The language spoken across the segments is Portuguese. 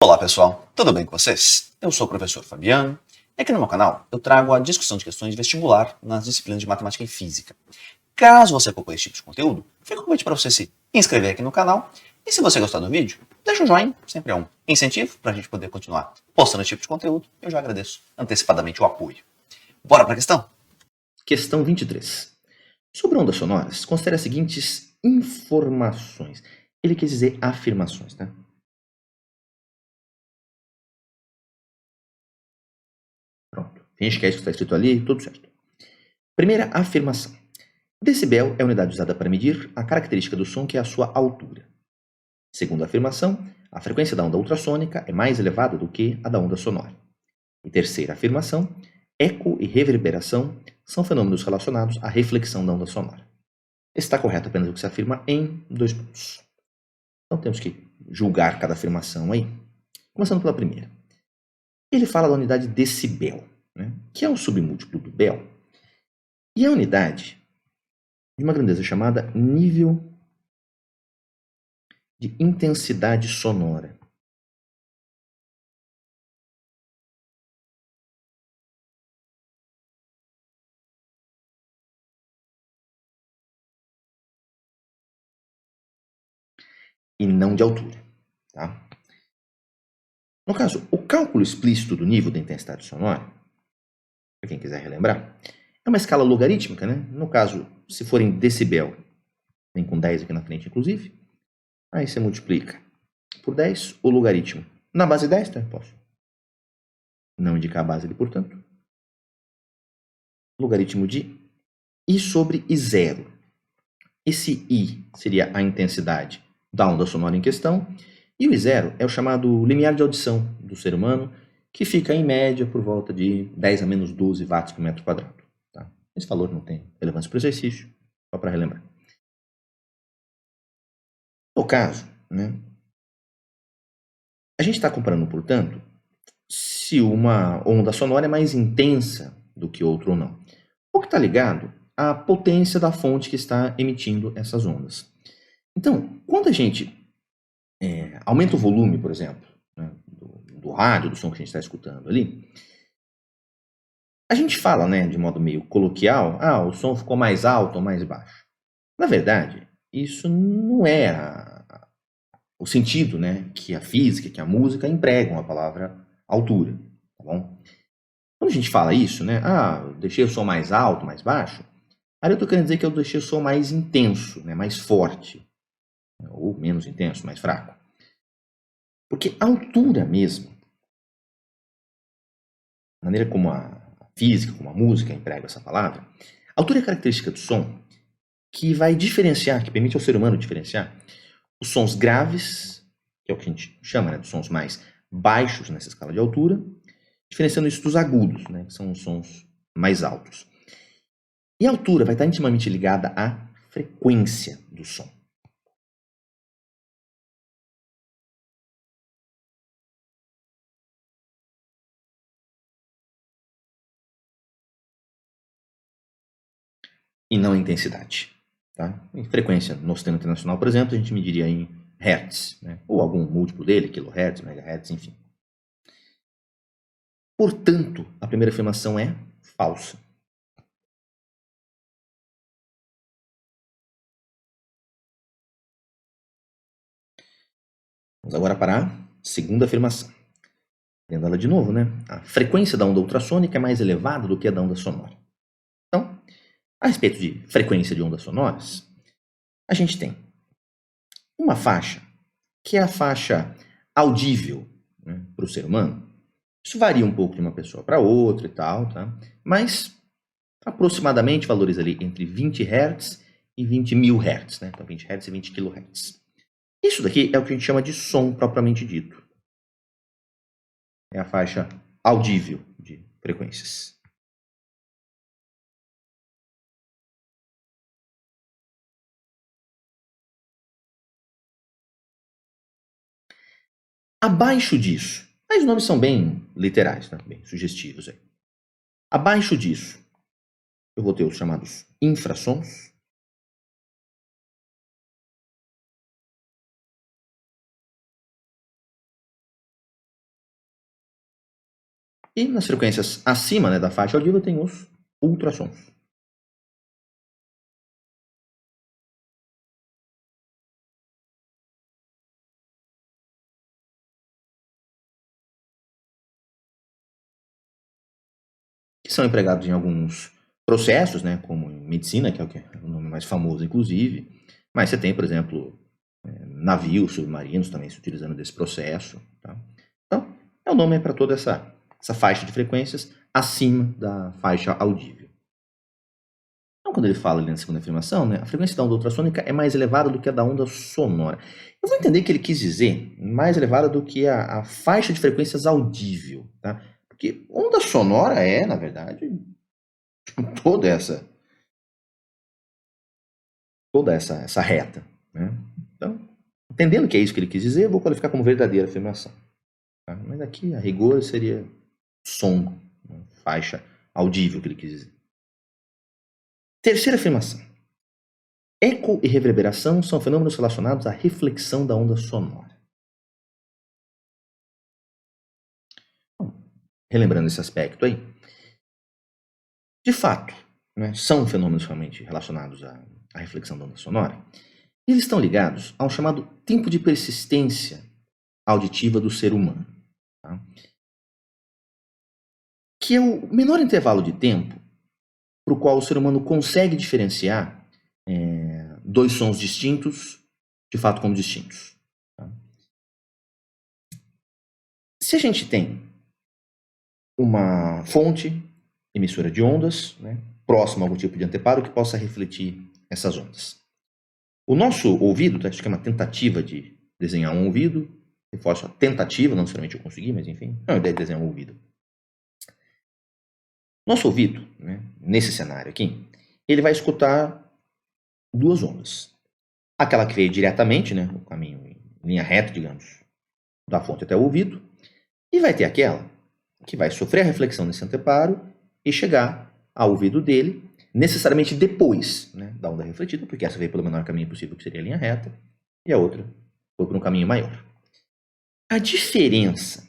Olá pessoal, tudo bem com vocês? Eu sou o professor Fabiano e aqui no meu canal eu trago a discussão de questões de vestibular nas disciplinas de matemática e física. Caso você acompanhe esse tipo de conteúdo, fica o convite para você se inscrever aqui no canal e se você gostar do vídeo, deixa um joinha, sempre é um incentivo para a gente poder continuar postando esse tipo de conteúdo. Eu já agradeço antecipadamente o apoio. Bora para a questão? Questão 23. Sobre ondas sonoras, considere as seguintes informações. Ele quer dizer afirmações, tá? Pronto. Finge que é isso que está escrito ali, tudo certo. Primeira afirmação. Decibel é a unidade usada para medir a característica do som, que é a sua altura. Segunda afirmação. A frequência da onda ultrassônica é mais elevada do que a da onda sonora. E terceira afirmação. Eco e reverberação são fenômenos relacionados à reflexão da onda sonora. Está correto apenas o que se afirma em 2 pontos. Então temos que julgar cada afirmação aí. Começando pela primeira. Ele fala da unidade decibel, né, que é um submúltiplo do bel, e é a unidade de uma grandeza chamada nível de intensidade sonora. E não de altura. Tá? No caso, o cálculo explícito do nível da intensidade sonora, para quem quiser relembrar, é uma escala logarítmica, né? No caso, se for em decibel, vem com 10 aqui na frente, inclusive, aí você multiplica por 10 o logaritmo. Na base 10, tá? Posso não indicar a base ali, portanto. Logaritmo de I sobre I0. Esse I seria a intensidade da onda sonora em questão, e o I0 é o chamado limiar de audição do ser humano, que fica em média por volta de 10 a menos 12 watts por metro quadrado. Tá? Esse valor não tem relevância para o exercício, só para relembrar. No caso, né, a gente está comparando, portanto, se uma onda sonora é mais intensa do que outra ou não. O que está ligado à potência da fonte que está emitindo essas ondas. Então, quando a gente aumenta o volume, por exemplo, né, do rádio, do som que a gente está escutando ali, a gente fala, né, de modo meio coloquial, o som ficou mais alto ou mais baixo. Na verdade, isso não é o sentido, né, que a física, que a música empregam a palavra altura, tá bom? Quando a gente fala isso, né, eu deixei o som mais alto, mais baixo, aí eu estou querendo dizer que eu deixei o som mais intenso, né, mais forte, ou menos intenso, mais fraco. Porque a altura mesmo, a maneira como a física, como a música emprega essa palavra, a altura é a característica do som que vai diferenciar, que permite ao ser humano diferenciar os sons graves, que é o que a gente chama, né, dos sons mais baixos nessa escala de altura, diferenciando isso dos agudos, né, que são os sons mais altos. E a altura vai estar intimamente ligada à frequência do som. E não a intensidade. Tá? Em frequência, no sistema internacional, por exemplo, a gente mediria em hertz, né? Ou algum múltiplo dele, kilohertz, megahertz, enfim. Portanto, a primeira afirmação é falsa. Vamos agora para a segunda afirmação. Lendo ela de novo, né? A frequência da onda ultrassônica é mais elevada do que a da onda sonora. Então, a respeito de frequência de ondas sonoras, a gente tem uma faixa, que é a faixa audível, né, para o ser humano. Isso varia um pouco de uma pessoa para outra e tal, tá? Mas aproximadamente valores ali entre 20 Hz e 20 mil Hz, né? Então 20 Hz e 20 kHz. Isso daqui é o que a gente chama de som propriamente dito. É a faixa audível de frequências. Abaixo disso, mas os nomes são bem literais, tá? Bem sugestivos aí. Abaixo disso, eu vou ter os chamados infrassons. E nas frequências acima, né, da faixa audível tem os ultrassons. Que são empregados em alguns processos, né, como em medicina, que é o nome mais famoso, inclusive. Mas você tem, por exemplo, navios submarinos também se utilizando desse processo. Tá? Então, é o nome para toda essa faixa de frequências acima da faixa audível. Então, quando ele fala ali na segunda afirmação, né, a frequência da onda ultrassônica é mais elevada do que a da onda sonora. Eu vou entender que ele quis dizer mais elevada do que a faixa de frequências audível, tá? Porque onda sonora é, na verdade, toda essa reta, né? Então, entendendo que é isso que ele quis dizer, eu vou qualificar como verdadeira afirmação. Tá? Mas aqui, a rigor, seria som, né? Faixa audível que ele quis dizer. Terceira afirmação. Eco e reverberação são fenômenos relacionados à reflexão da onda sonora. Bom, relembrando esse aspecto aí, de fato, né, são fenômenos realmente relacionados à reflexão da onda sonora. E eles estão ligados ao chamado tempo de persistência auditiva do ser humano, tá? Que é o menor intervalo de tempo para o qual o ser humano consegue diferenciar dois sons distintos, de fato como distintos. Tá? Se a gente tem uma fonte emissora de ondas, né, próxima a algum tipo de anteparo que possa refletir essas ondas. O nosso ouvido, tá, acho que é uma tentativa de desenhar um ouvido, reforço a tentativa, não necessariamente eu consegui, mas enfim, é uma ideia de desenhar um ouvido. Nosso ouvido, né, nesse cenário aqui, ele vai escutar duas ondas. Aquela que veio diretamente, né, o caminho em linha reta, digamos, da fonte até o ouvido, e vai ter aquela que vai sofrer a reflexão nesse anteparo e chegar ao ouvido dele, necessariamente depois, né, da onda refletida, porque essa veio pelo menor caminho possível, que seria a linha reta, e a outra foi por um caminho maior. A diferença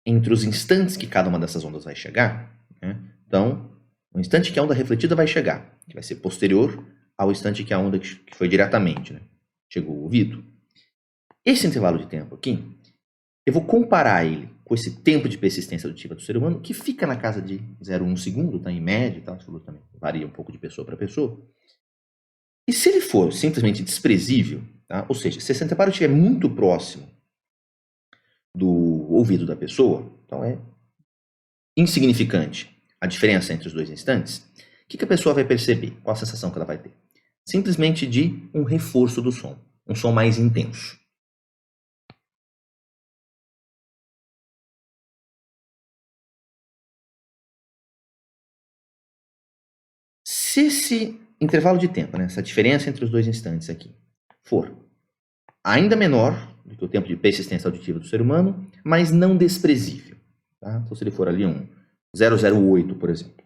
entre os instantes que cada uma dessas ondas vai chegar, né, então, o instante que a onda refletida vai chegar, que vai ser posterior ao instante que a onda que foi diretamente, né, chegou ao ouvido. Esse intervalo de tempo aqui, eu vou comparar ele com esse tempo de persistência auditiva do ser humano, que fica na casa de 0,1 segundo, tá, em média, tá, isso também varia um pouco de pessoa para pessoa. E se ele for simplesmente desprezível, tá, ou seja, se esse anteparo estiver muito próximo do ouvido da pessoa, então é insignificante a diferença entre os dois instantes, o que a pessoa vai perceber? Qual a sensação que ela vai ter? Simplesmente de um reforço do som, um som mais intenso. Se esse intervalo de tempo, né, essa diferença entre os dois instantes aqui, for ainda menor do que o tempo de persistência auditiva do ser humano, mas não desprezível. Tá? Então, se ele for ali um 0,08, por exemplo.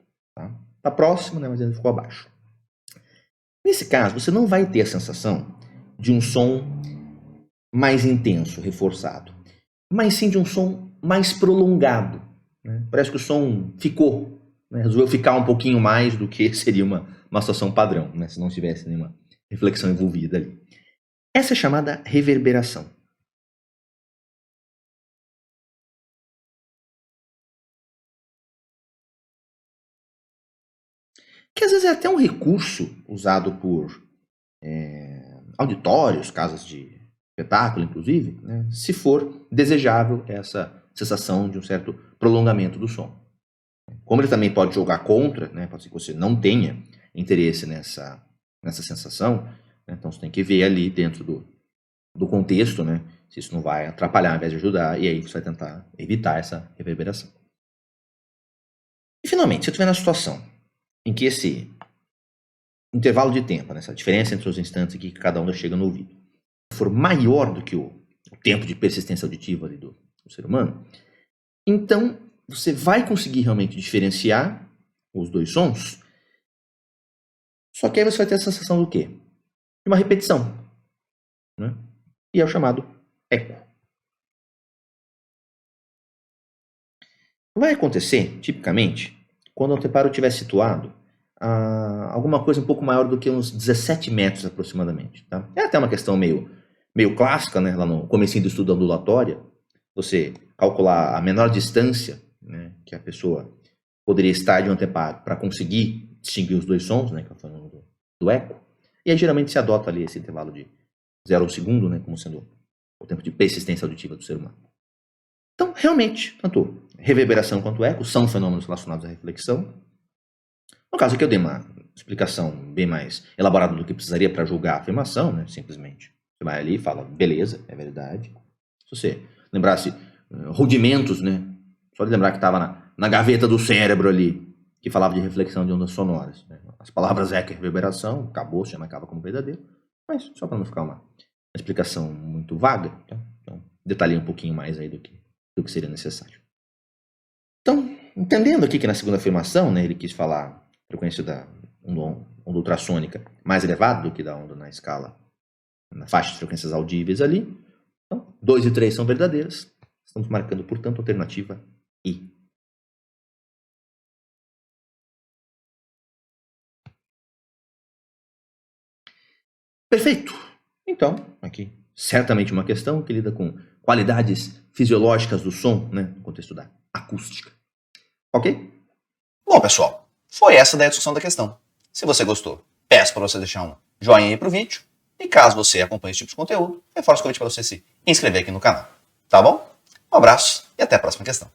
Tá próximo, né, mas ainda ficou abaixo. Nesse caso, você não vai ter a sensação de um som mais intenso, reforçado, mas sim de um som mais prolongado. Né? Parece que o som ficou, né? Resolveu ficar um pouquinho mais do que seria uma situação padrão, né? Se não tivesse nenhuma reflexão envolvida ali. Essa é chamada reverberação. Que às vezes é até um recurso usado por auditórios, casas de espetáculo, inclusive, né? Se for desejável essa sensação de um certo prolongamento do som. Como ele também pode jogar contra, né? Pode ser que você não tenha interesse nessa sensação, né? Então você tem que ver ali dentro do contexto, né? Se isso não vai atrapalhar ao invés de ajudar, e aí você vai tentar evitar essa reverberação. E finalmente, se eu estiver na situação em que esse intervalo de tempo, né, essa diferença entre os instantes que cada onda chega no ouvido, for maior do que o tempo de persistência auditiva ali do ser humano, então você vai conseguir realmente diferenciar os dois sons, só que aí você vai ter a sensação do quê? De uma repetição, né? E é o chamado eco. Vai acontecer, tipicamente, quando o anteparo estiver situado a alguma coisa um pouco maior do que uns 17 metros aproximadamente. Tá? É até uma questão meio clássica, né? Lá no comecinho do estudo da ondulatória, você calcular a menor distância, né, que a pessoa poderia estar de um anteparo para conseguir distinguir os dois sons, né, que é o fenômeno do eco, e aí geralmente se adota ali esse intervalo de 0 ao segundo, né, como sendo o tempo de persistência auditiva do ser humano. Então, realmente, tanto reverberação quanto eco são fenômenos relacionados à reflexão. No caso aqui eu dei uma explicação bem mais elaborada do que precisaria para julgar a afirmação, né? Simplesmente você vai ali e fala, beleza, é verdade. Se você lembrasse rudimentos, né? Só de lembrar que estava na gaveta do cérebro ali, que falava de reflexão de ondas sonoras. Né? As palavras eco e reverberação, acabou, se marcava como verdadeiro. Mas só para não ficar uma explicação muito vaga, tá? Então detalhei um pouquinho mais aí do que seria necessário. Então, entendendo aqui que na segunda afirmação, né, ele quis falar a frequência da onda ultrassônica mais elevada do que da onda na escala, na faixa de frequências audíveis ali. Então, 2 e 3 são verdadeiras. Estamos marcando, portanto, a alternativa I. Perfeito. Então, aqui, certamente uma questão que lida com qualidades fisiológicas do som, né, no contexto da acústica. Ok? Bom, pessoal, foi essa daí a discussão da questão. Se você gostou, peço para você deixar um joinha aí pro vídeo. E caso você acompanhe esse tipo de conteúdo, reforço o convite para você se inscrever aqui no canal. Tá bom? Um abraço e até a próxima questão.